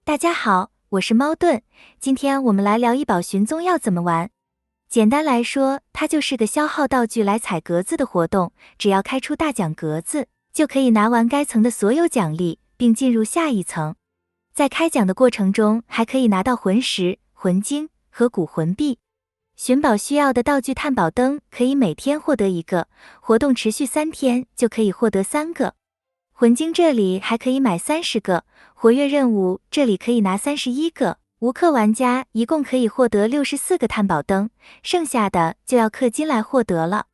大家好，我是猫盾，今天我们来聊医宝寻踪要怎么玩。简单来说，它就是个消耗道具来踩格子的活动，只要开出大奖格子，就可以拿完该层的所有奖励，并进入下一层。在开奖的过程中，还可以拿到魂石、魂晶和古魂币。寻宝需要的道具探宝灯可以每天获得一个，活动持续3天就可以获得3个。魂晶这里还可以买30个，活跃任务这里可以拿31个，无氪玩家一共可以获得64个探宝灯，剩下的就要氪金来获得了。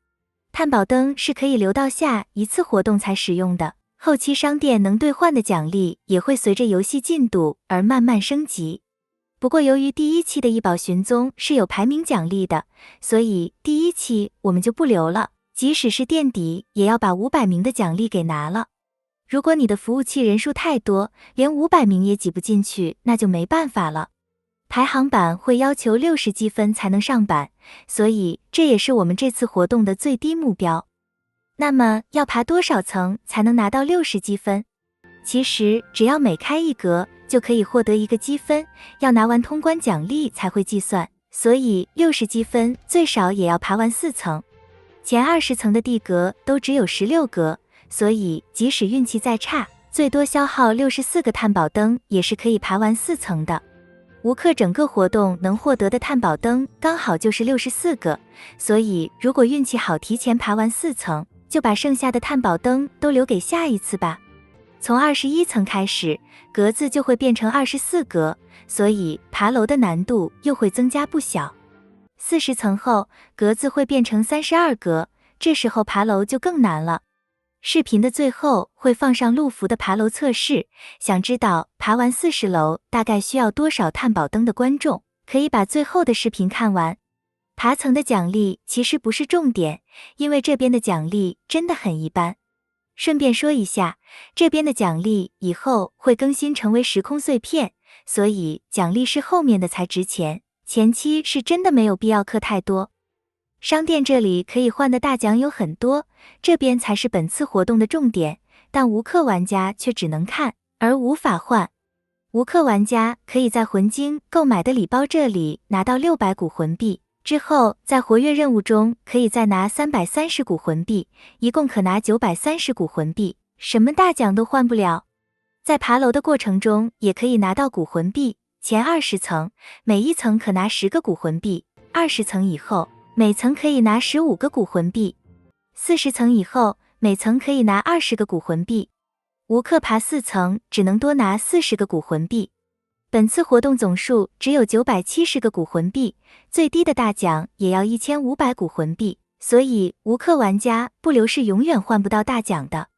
探宝灯是可以留到下一次活动才使用的，后期商店能兑换的奖励也会随着游戏进度而慢慢升级。不过由于第1期的医宝寻踪是有排名奖励的，所以第1期我们就不留了，即使是垫底也要把500名的奖励给拿了。如果你的服务器人数太多，连500名也挤不进去，那就没办法了。排行榜会要求60积分才能上榜，所以这也是我们这次活动的最低目标。那么要爬多少层才能拿到60积分？其实只要每开一格就可以获得1个积分，要拿完通关奖励才会计算，所以60积分最少也要爬完4层。前20层的地格都只有16格，所以即使运气再差，最多消耗64个探宝灯也是可以爬完4层的。无氪整个活动能获得的探宝灯刚好就是64个，所以如果运气好提前爬完4层，就把剩下的探宝灯都留给下一次吧。从21层开始，格子就会变成24格，所以爬楼的难度又会增加不小。40层后，格子会变成32格，这时候爬楼就更难了。视频的最后会放上陆服的爬楼测试，想知道爬完40楼大概需要多少探宝灯的观众，可以把最后的视频看完。爬层的奖励其实不是重点，因为这边的奖励真的很一般。顺便说一下，这边的奖励以后会更新成为时空碎片，所以奖励是后面的才值钱，前期是真的没有必要氪太多。商店这里可以换的大奖有很多，这边才是本次活动的重点，但无氪玩家却只能看，而无法换。无氪玩家可以在魂晶购买的礼包这里拿到600古魂币，之后在活跃任务中可以再拿330古魂币，一共可拿930古魂币，什么大奖都换不了。在爬楼的过程中也可以拿到古魂币，前20层每一层可拿10个古魂币，20层以后每层可以拿15个古魂币，40层以后每层可以拿20个古魂币。无氪爬4层只能多拿40个古魂币。本次活动总数只有970个古魂币，最低的大奖也要1500古魂币，所以无氪玩家不留是永远换不到大奖的。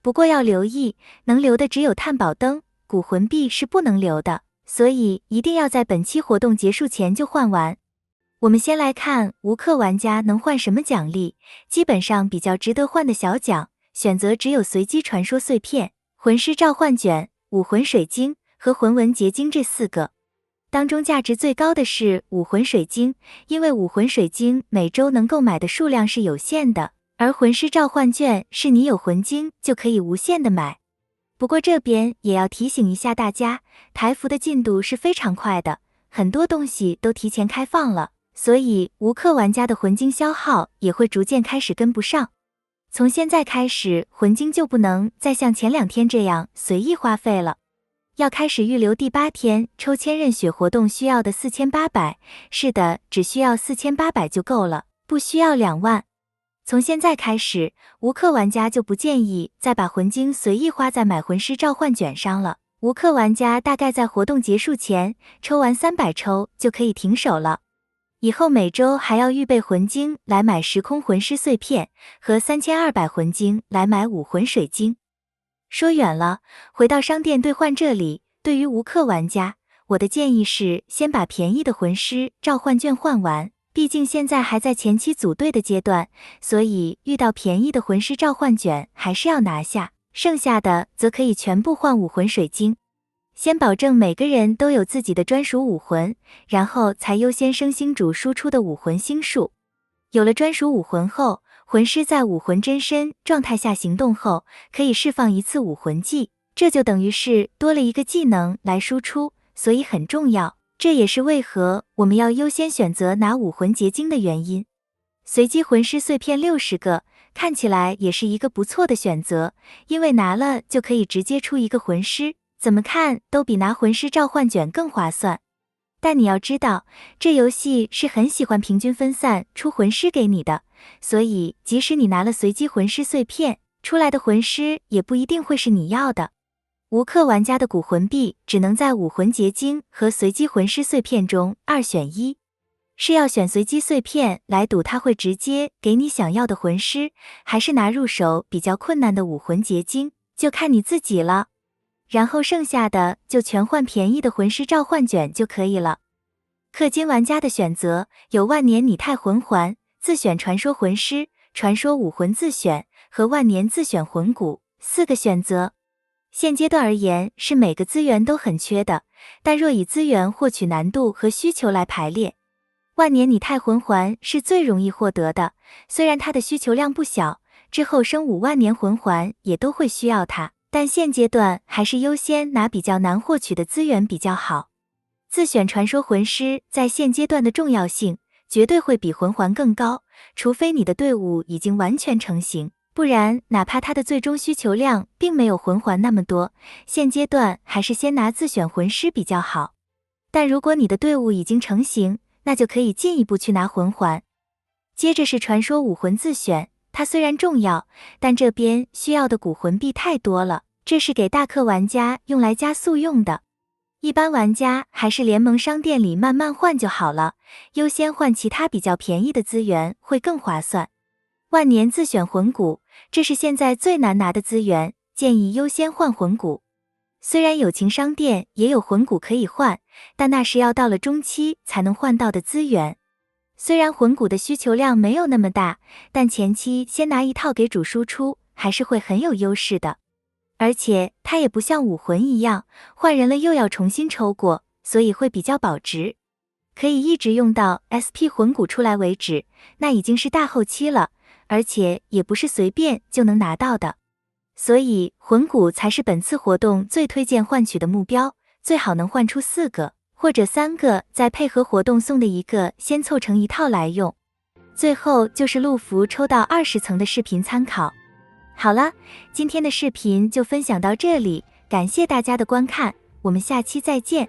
不过要留意，能留的只有探宝灯，古魂币是不能留的，所以一定要在本期活动结束前就换完。我们先来看无氪玩家能换什么奖励，基本上比较值得换的小奖，选择只有随机传说碎片、魂师召唤卷、武魂水晶和魂纹结晶这4个。当中价值最高的是武魂水晶，因为武魂水晶每周能购买的数量是有限的，而魂师召唤卷是你有魂晶就可以无限的买。不过这边也要提醒一下大家，台服的进度是非常快的，很多东西都提前开放了，所以无氪玩家的魂晶消耗也会逐渐开始跟不上。从现在开始，魂晶就不能再像前2天这样随意花费了，要开始预留第8天抽千仞血活动需要的4800，是的，只需要4800就够了，不需要2万。从现在开始，无氪玩家就不建议再把魂晶随意花在买魂师召唤卷上了，无氪玩家大概在活动结束前抽完300抽就可以停手了。以后每周还要预备魂晶来买时空魂师碎片和3200魂晶来买武魂水晶。说远了，回到商店兑换这里，对于无氪玩家，我的建议是先把便宜的魂师召唤卷换完，毕竟现在还在前期组队的阶段，所以遇到便宜的魂师召唤卷还是要拿下，剩下的则可以全部换武魂水晶。先保证每个人都有自己的专属武魂，然后才优先升星主输出的武魂星数。有了专属武魂后，魂师在武魂真身状态下行动后，可以释放1次武魂技，这就等于是多了一个技能来输出，所以很重要。这也是为何我们要优先选择拿武魂结晶的原因。随机魂师碎片60个，看起来也是一个不错的选择，因为拿了就可以直接出一个魂师，怎么看都比拿魂师召唤卷更划算。但你要知道，这游戏是很喜欢平均分散出魂师给你的，所以即使你拿了随机魂师碎片，出来的魂师也不一定会是你要的。无氪玩家的古魂币只能在武魂结晶和随机魂师碎片中2选1，是要选随机碎片来赌它会直接给你想要的魂师，还是拿入手比较困难的武魂结晶，就看你自己了。然后剩下的就全换便宜的魂师召唤卷就可以了。氪金玩家的选择有万年拟态魂环、自选传说魂师、传说武魂自选和万年自选魂骨4个选择。现阶段而言是每个资源都很缺的，但若以资源获取难度和需求来排列，万年拟态魂环是最容易获得的，虽然它的需求量不小，之后升5万年魂环也都会需要它，但现阶段还是优先拿比较难获取的资源比较好。自选传说魂师在现阶段的重要性绝对会比魂环更高，除非你的队伍已经完全成型，不然哪怕它的最终需求量并没有魂环那么多，现阶段还是先拿自选魂师比较好。但如果你的队伍已经成型，那就可以进一步去拿魂环。接着是传说武魂自选，它虽然重要，但这边需要的古魂币太多了，这是给大氪玩家用来加速用的。一般玩家还是联盟商店里慢慢换就好了，优先换其他比较便宜的资源会更划算。万年自选魂骨，这是现在最难拿的资源，建议优先换魂骨。虽然友情商店也有魂骨可以换，但那是要到了中期才能换到的资源。虽然魂骨的需求量没有那么大，但前期先拿一套给主输出，还是会很有优势的。而且它也不像武魂一样，换人了又要重新抽过，所以会比较保值。可以一直用到 SP 魂骨出来为止，那已经是大后期了，而且也不是随便就能拿到的。所以魂骨才是本次活动最推荐换取的目标，最好能换出4个，或者3个，再配合活动送的1个，先凑成一套来用。最后就是陆服抽到20层的视频参考。好了，今天的视频就分享到这里，感谢大家的观看，我们下期再见。